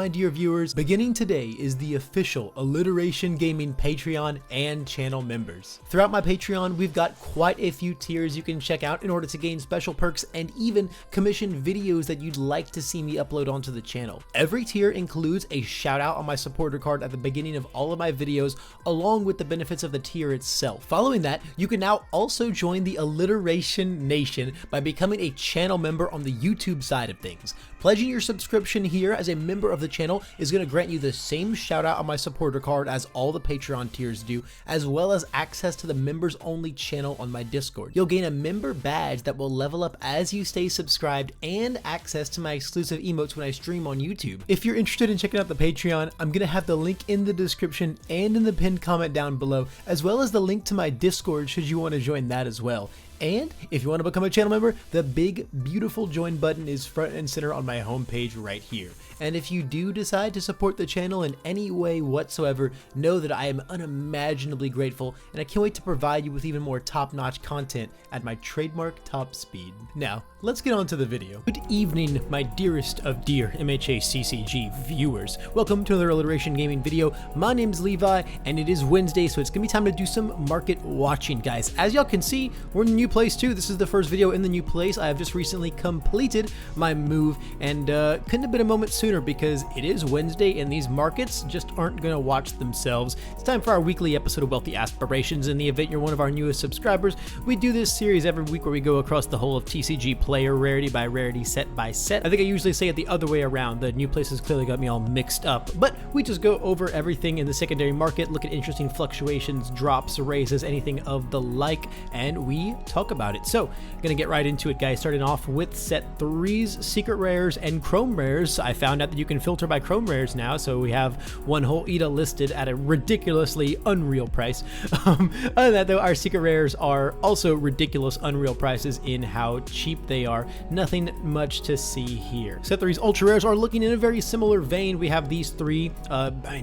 my dear viewers? Beginning today is the official Alliteration Gaming Patreon and channel members. Throughout my Patreon, we've got quite a few tiers you can check out in order to gain special perks and even commission videos that you'd like to see me upload onto the channel. Every tier includes a shout out on my supporter card at the beginning of all of my videos, along with the benefits of the tier itself. Following that, you can now also join the Alliteration Nation by becoming a channel member on the YouTube side of things. Pledging your subscription here as a member of the channel is going to grant you the same shout out on my supporter card as all the Patreon tiers do, as well as access to the members only channel on my Discord. You'll gain a member badge that will level up as you stay subscribed and access to my exclusive emotes when I stream on YouTube. If you're interested in checking out the Patreon, I'm going to have the link in the description and in the pinned comment down below, as well as the link to my Discord should you want to join that as well. And if you want to become a channel member, the big, beautiful join button is front and center on my homepage right here. And if you do decide to support the channel in any way whatsoever, know that I am unimaginably grateful, and I can't wait to provide you with even more top-notch content at my trademark top speed. Now, let's get on to the video. Good evening, my dearest of dear MHA CCG viewers. Welcome to another Alliteration Gaming video. My name's Levi, and it is Wednesday, so it's gonna be time to do some market watching, guys. As y'all can see, we're in a new place too. This is the first video in the new place. I have just recently completed my move, and couldn't have been a moment sooner because it is Wednesday and these markets just aren't going to watch themselves. It's time for our weekly episode of Wealthy Aspirations. In the event you're one of our newest subscribers, we do this series every week where we go across the whole of TCG player rarity by rarity, set by set. I think I usually say it the other way around. The new place has clearly got me all mixed up, but we just go over everything in the secondary market, look at interesting fluctuations, drops, raises, anything of the like, and we talk about it. So gonna get right into it, guys, starting off with set 3's secret rares and chrome rares. I found out that you can filter by chrome rares now, so we have one whole ETA listed at a ridiculously unreal price. Other than that though, our secret rares are also ridiculous unreal prices in how cheap they are. Nothing much to see here. Set 3's ultra rares are looking in a very similar vein. We have these three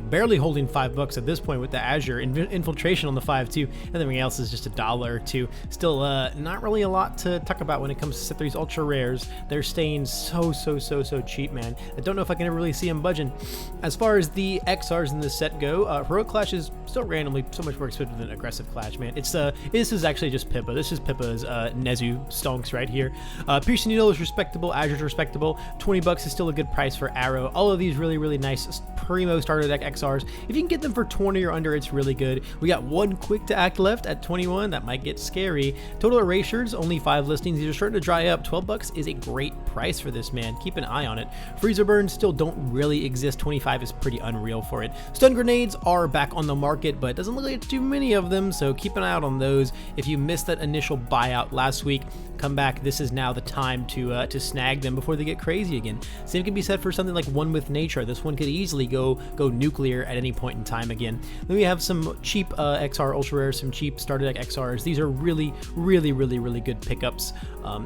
barely holding $5 at this point with the Azure infiltration on the 5 too, and everything else is just $1 or $2. Still not really a lot to talk about when it comes to set 3's ultra rares. They're staying so cheap, man. I don't know if I can ever really see them budging. As far as the XRs in this set go, Heroic Clash is still randomly so much more expensive than Aggressive Clash, man. It's this is actually just Pippa. This is Pippa's Nezu stonks right here. Piercing Needle is respectable, Azure's respectable. $20 is still a good price for Arrow. All of these really nice primo starter deck XRs. If you can get them for 20 or under, it's really good. We got one quick to act left at 21. That might get scary. Total Erasures, only 5 listings. These are starting to dry up. $12 is a great price for this, man. Keep an eye on it. Freezer Burns still don't really exist. 25 is pretty unreal for it. Stun Grenades are back on the market, but it doesn't look like too many of them, so keep an eye out on those. If you missed that initial buyout last week, come back. This is now the time to snag them before they get crazy again. Same can be said for something like One with Nature. This one could easily go nuclear at any point in time again. Then we have some cheap XR ultra rares, some cheap starter deck XRs. These are really good pickups.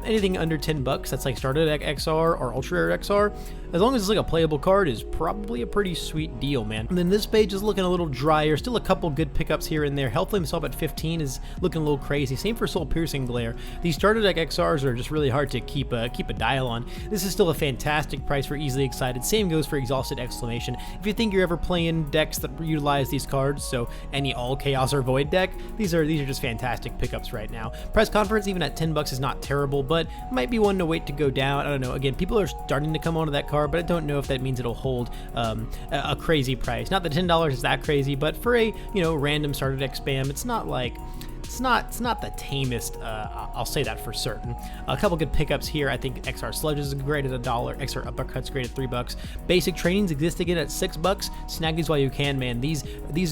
Anything under $10 that's like starter deck XR or ultra rare XR, as long as it's like a playable card, is probably a pretty sweet deal, man. And then this page is looking a little drier. Still a couple good pickups here and there. Hellflame Sub at 15 is looking a little crazy. Same for Soul Piercing Glare. These starter deck XRs are just really hard to keep a dial on. This is still a fantastic price for Easily Excited. Same goes for Exhausted Exclamation. If you think you're ever playing decks that utilize these cards, so any All Chaos or Void deck, these are just fantastic pickups right now. Press Conference, even at $10, is not terrible, but might be one to wait to go down. I don't know. Again, people are starting to come onto that card, but I don't know if that means it'll hold a crazy price. Not that $10 is that crazy, but for a random starter deck spam, it's not like it's not the tamest, I'll say that for certain. A couple good pickups here. I think XR Sludges is great at $1, XR Uppercuts great at $3. Basic Trainings exist again at $6. Snag these while you can, man. These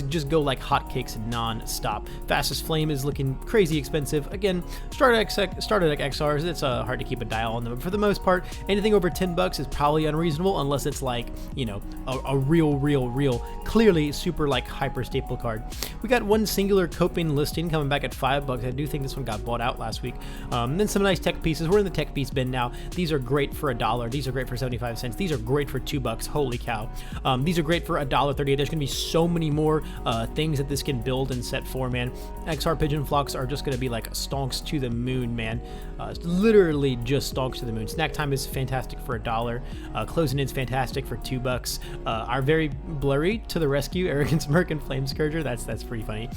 just go like hotcakes non-stop. Fastest Flame is looking crazy expensive. Again, starter deck XRs, it's hard to keep a dial on them. But for the most part, anything over $10 is probably unreasonable unless it's like, a real, clearly super like hyper staple card. We got one singular coping listing coming back at at $5. I do think this one got bought out last week. Then some nice tech pieces. We're in the tech piece bin now. These are great for $1. These are great for 75 cents. These are great for $2. Holy cow. These are great for $1.38. There's gonna be so many more things that this can build in set 4, man. XR pigeon flocks are just gonna be like stonks to the moon, man. Literally just stonks to the moon. Snack time is fantastic for $1. Closing in is fantastic for $2. Our very blurry to the rescue, Arrogance Merc and Flame Scourger. That's pretty funny.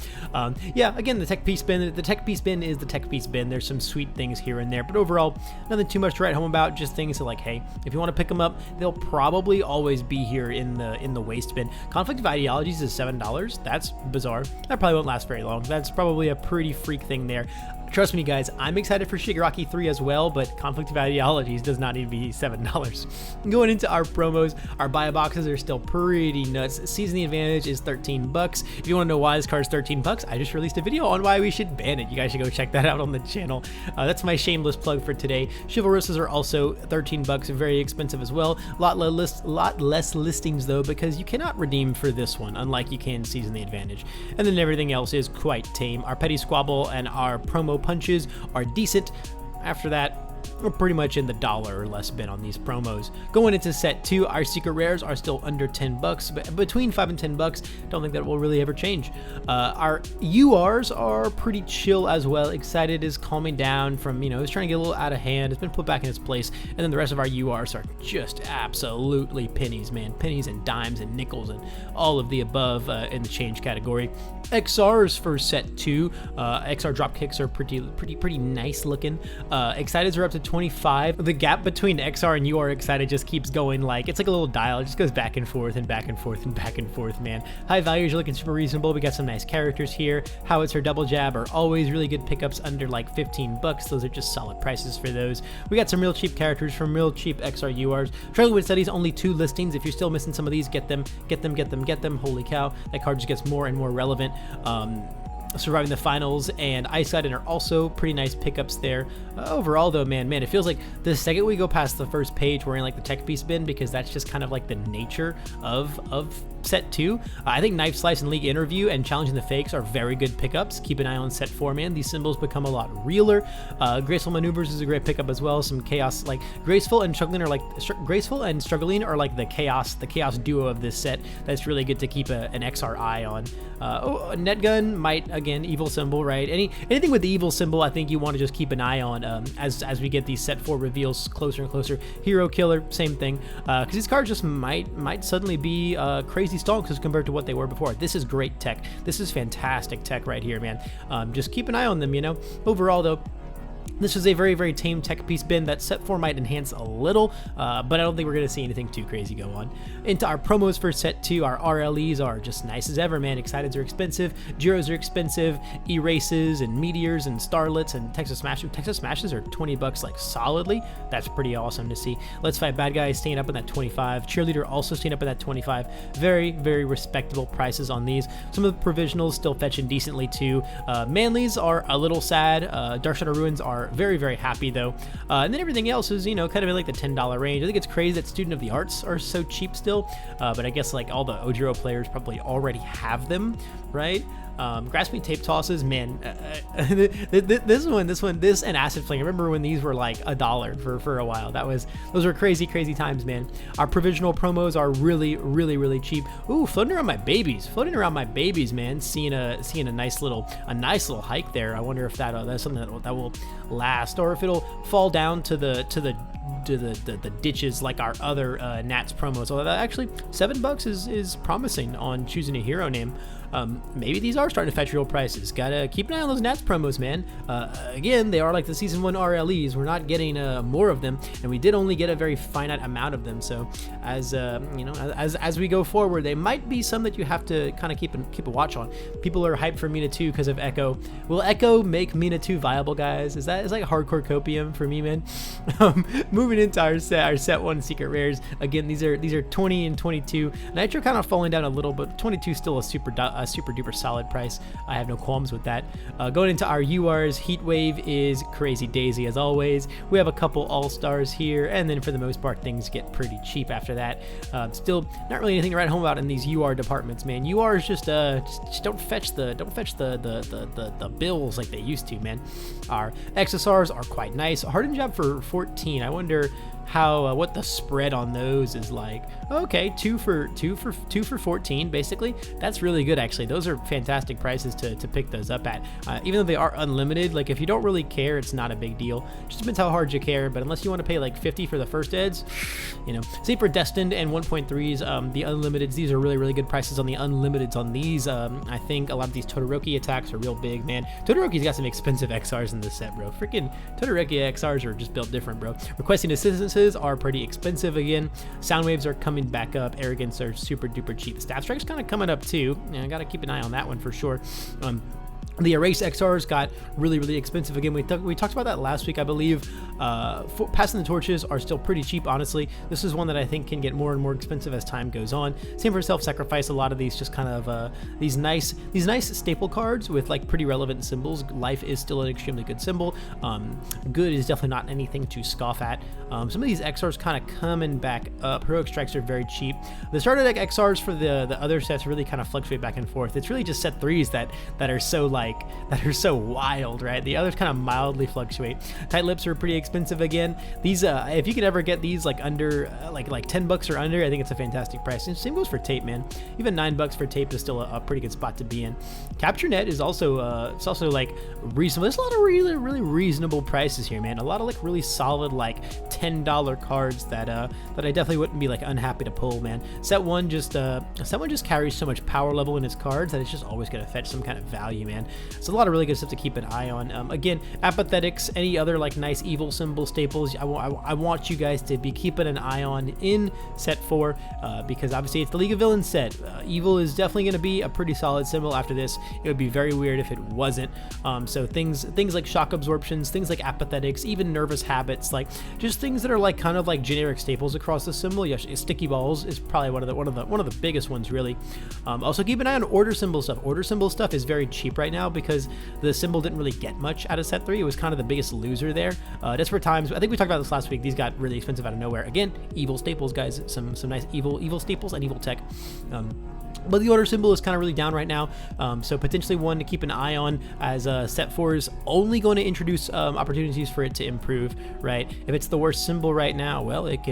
Yeah, again, the tech piece bin. The tech piece bin is the tech piece bin. There's some sweet things here and there, but overall, nothing too much to write home about. Just things that, like, hey, if you want to pick them up, they'll probably always be here in the waste bin. Conflict of Ideologies is $7. That's bizarre. That probably won't last very long. That's probably a pretty freak thing there. Trust me, guys, I'm excited for Shigaraki 3 as well, but Conflict of Ideologies does not need to be $7. Going into our promos, our buy boxes are still pretty nuts. Season the Advantage is $13. If you want to know why this card's $13, I just released a video on why we should ban it. You guys should go check that out on the channel. That's my shameless plug for today. Chivalrouses are also $13, very expensive as well. Lot less listings though, because you cannot redeem for this one, unlike you can Season the Advantage. And then everything else is quite tame. Our Petty Squabble and our promo punches are decent. After that, we're pretty much in the $1 or less bin on these promos. Going into set 2, our secret rares are still under $10, but between $5 and $10. Don't think that will really ever change. Our URs are pretty chill as well. Excited is calming down from, you know, it's trying to get a little out of hand. It's been put back in its place, and then the rest of our URs are just absolutely pennies, man. Pennies and dimes and nickels and all of the above in the change category. XRs for set 2. XR drop kicks are pretty nice looking. Exciteds are up to 25. The gap between XR and UR excited just keeps going, like it's like a little dial. It just goes back and forth and back and forth and back and forth, man. High values are looking super reasonable. We got some nice characters here. Howitzer Double Jab are always really good pickups under like $15. Those are just solid prices for those. We got some real cheap characters from real cheap XR URs. Trailerwood Studies, only 2 listings. If you're still missing some of these, get them. Holy cow, that card just gets more and more relevant. Surviving the Finals and Ice Guiding are also pretty nice pickups there. Overall though, man, it feels like the second we go past the first page, we're in like the tech piece bin, because that's just kind of like the nature of set 2. I think Knife Slice and League Interview and Challenging the Fakes are very good pickups. Keep an eye on set 4, man. These symbols become a lot realer. Graceful Maneuvers is a great pickup as well. Some chaos, like Graceful and Struggling are like the chaos duo of this set. That's really good to keep an XR eye on. Netgun might, again, evil symbol, right? Anything with the evil symbol, I think you want to just keep an eye on as we get these set 4 reveals closer and closer. Hero Killer, same thing, because these cards just might suddenly be crazy stonks as compared to what they were before. This is great tech. This is fantastic tech right here, man. Just keep an eye on them, you know. Overall though, this is a very tame tech piece bin that set 4 might enhance a little, but I don't think we're going to see anything too crazy go on. Into our promos for set 2, our RLEs are just nice as ever, man. Exciteds are expensive, Giros are expensive, Erases and Meteors and Starlets and Texas Smashes. Texas Smashes are $20 like solidly. That's pretty awesome to see. Let's Fight Bad Guys staying up in that 25. Cheerleader also staying up in that 25. Very respectable prices on these. Some of the provisionals still fetching decently too. Manlies are a little sad. Dark Shadow Ruins are very happy though, and then everything else is, you know, kind of in like the $10 range. I think it's crazy that Student of the Arts are so cheap still, but I guess like all the Ojiro players probably already have them, right? Grasping Tape Tosses, man, this and Acid Fling. I remember when these were like $1 for a while. Those were crazy times, man. Our provisional promos are really cheap. Ooh, floating around my babies, man. Seeing a nice little hike there. I wonder if that's something that will last, or if it'll fall down to the ditches like our other NATS promos. Although actually $7 is promising on choosing a hero name. Maybe these are starting to fetch real prices. Gotta keep an eye on those NATS promos, man. Again, they are like the Season 1 RLEs. We're not getting more of them, and we did only get a very finite amount of them. So as you know, as we go forward, they might be some that you have to kind of keep a watch on. People are hyped for Mina 2 because of Echo. Will Echo make Mina 2 viable, guys? Is like hardcore copium for me, man? Moving moving into our set 1 secret rares. Again, these are 20 and 22. Nitro kind of falling down a little, but 22 still a super duper solid price. I have no qualms with that. Going into our URs, Heatwave is crazy daisy as always. We have a couple all-stars here, and then for the most part things get pretty cheap after that. Still not really anything to write home about in these UR departments, man. URs just don't fetch the bills like they used to, man. Our XSRs are quite nice. Hardened Job for 14. I wonder how what the spread on those is like. Okay, 2 for 14 basically. That's really good actually. Those are fantastic prices to pick those up at. Even though they are unlimited, like if you don't really care, it's not a big deal. Just depends how hard you care, but unless you want to pay like 50 for the first eds, you know. Same for Destined and 1.3s, the unlimiteds, these are really good prices on the unlimiteds on these. I think a lot of these Todoroki attacks are real big, man. Todoroki's got some expensive XRs in this set, bro. Freaking Todoroki XRs are just built different, bro. Requesting Assistance are pretty expensive again. Sound Waves are coming back up. Arrogance are super duper cheap. Staff Strike's kind of coming up too. I gotta keep an eye on that one for sure. The Erase XRs got really expensive again. We talked about that last week, I believe. Passing the Torches are still pretty cheap, honestly. This is one that I think can get more and more expensive as time goes on. Same for Self-Sacrifice. A lot of these just kind of these nice staple cards with like pretty relevant symbols. Life is still an extremely good symbol. Good is definitely not anything to scoff at. Some of these XRs kind of coming back up. Heroic Strikes are very cheap. The starter deck XRs for the other sets really kind of fluctuate back and forth. It's really just set 3s that are so so wild, right? The others kind of mildly fluctuate. Tight Lips are pretty expensive again. These if you can ever get these like under like 10 bucks or under, I think it's a fantastic price. And same goes for Tape, man. Even 9 bucks for Tape is still a pretty good spot to be in. Capture Net is also it's also like reasonable. There's a lot of really reasonable prices here, man. A lot of like really solid like $10 cards that I definitely wouldn't be like unhappy to pull, man. Set 1 just carries so much power level in its cards that it's just always gonna fetch some kind of value, man. It's a lot of really good stuff to keep an eye on. Again, Apathetics, any other like nice evil symbol staples, I want you guys to be keeping an eye on in set 4 because obviously it's the League of Villains set. Evil is definitely going to be a pretty solid symbol after this. It would be very weird if it wasn't. So things like shock absorptions, things like Apathetics, even nervous habits, like just things that are like kind of like generic staples across the symbol. Yes, Sticky Balls is probably one of the biggest ones really. Also keep an eye on order symbol stuff. Order symbol stuff is very cheap right now because the symbol didn't really get much out of set 3. It was kind of the biggest loser there. Desperate Times, I think we talked about this last week. These got really expensive out of nowhere. Again, evil staples, guys. Some nice evil staples and evil tech. But the order symbol is kind of really down right now, so potentially one to keep an eye on as set 4 is only going to introduce opportunities for it to improve, right? If it's the worst symbol right now, well, it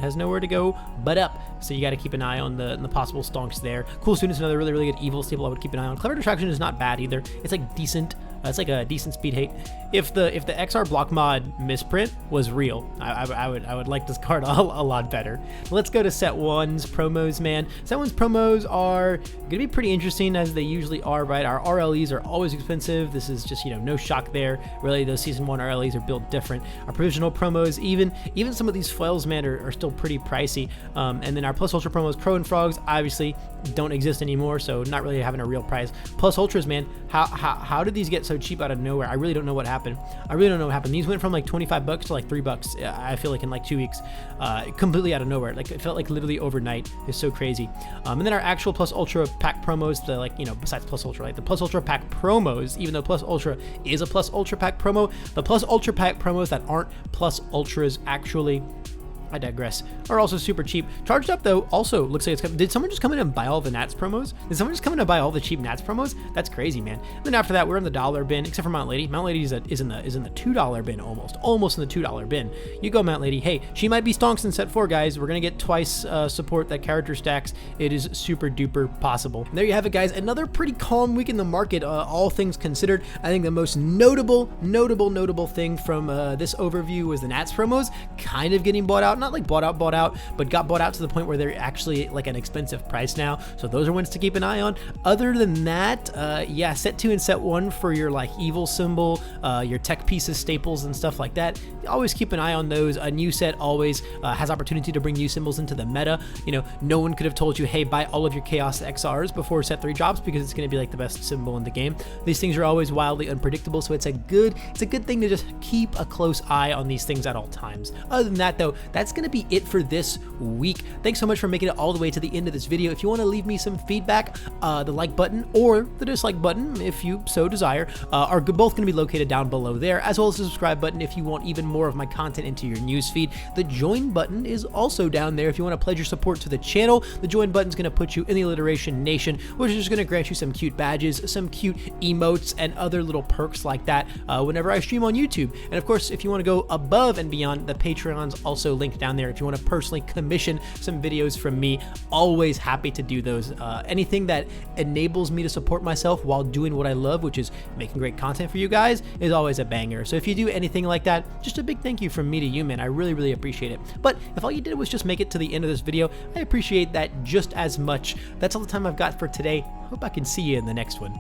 has nowhere to go but up. So you got to keep an eye on the possible stonks there. Cool Students, another really good evil staple I would keep an eye on. Clever Distraction is not bad either. It's like decent. It's like a decent speed hate. If the XR block mod misprint was real, I would like this card a lot better. Let's go to set 1's promos, man. Set 1's promos are gonna be pretty interesting as they usually are, right? Our RLEs are always expensive. This is just, no shock there. Really, those season 1 RLEs are built different. Our provisional promos, even some of these foils, man, are still pretty pricey. And then our plus ultra promos, Crow and Frogs, obviously don't exist anymore, so not really having a real price. Plus ultras, man, how did these get so cheap out of nowhere? I really don't know what happened. These went from like 25 bucks to like $3. I feel like in like 2 weeks, completely out of nowhere. Like it felt like literally overnight. It's so crazy. And then our actual plus ultra pack promos, besides plus ultra, like the plus ultra pack promos, even though plus ultra is a plus ultra pack promo, the plus ultra pack promos that aren't plus ultras actually, I digress, are also super cheap. Charged Up though also looks like it's did someone just come in and buy all the NATS promos? Did someone just come in and buy all the cheap NATS promos? That's crazy, man. And then after that, we're in the $1 bin, except for Mount Lady. Mount Lady is in the $2 bin, almost in the $2 bin. You go, Mount Lady. Hey, she might be stonks in set 4, guys. We're gonna get twice support that character stacks. It is super duper possible. And there you have it, guys. Another pretty calm week in the market, all things considered. I think the most notable thing from this overview was the NATS promos kind of getting bought out not like bought out, but got bought out to the point where they're actually like an expensive price now. So those are ones to keep an eye on. Other than that, yeah, set 2 and set 1 for your like evil symbol, your tech pieces, staples, and stuff like that. Always keep an eye on those. A new set always has opportunity to bring new symbols into the meta. You know, no one could have told you, hey, buy all of your Chaos XRs before set 3 drops, because it's going to be like the best symbol in the game. These things are always wildly unpredictable, so it's a good thing to just keep a close eye on these things at all times. Other than that though, that's going to be it for this week. Thanks so much for making it all the way to the end of this video. If you want to leave me some feedback, the like button or the dislike button, if you so desire, are both going to be located down below there, as well as the subscribe button if you want even more of my content into your newsfeed. The join button is also down there if you want to pledge your support to the channel. The join button is going to put you in the Alliteration Nation, which is just going to grant you some cute badges, some cute emotes, and other little perks like that whenever I stream on YouTube. And of course, if you want to go above and beyond, the Patreon's also linked down there. If you want to personally commission some videos from me, always happy to do those. Anything that enables me to support myself while doing what I love, which is making great content for you guys, is always a banger. So if you do anything like that, just a big thank you from me to you, man. I really appreciate it. But if all you did was just make it to the end of this video, I appreciate that just as much. That's all the time I've got for today. Hope I can see you in the next one.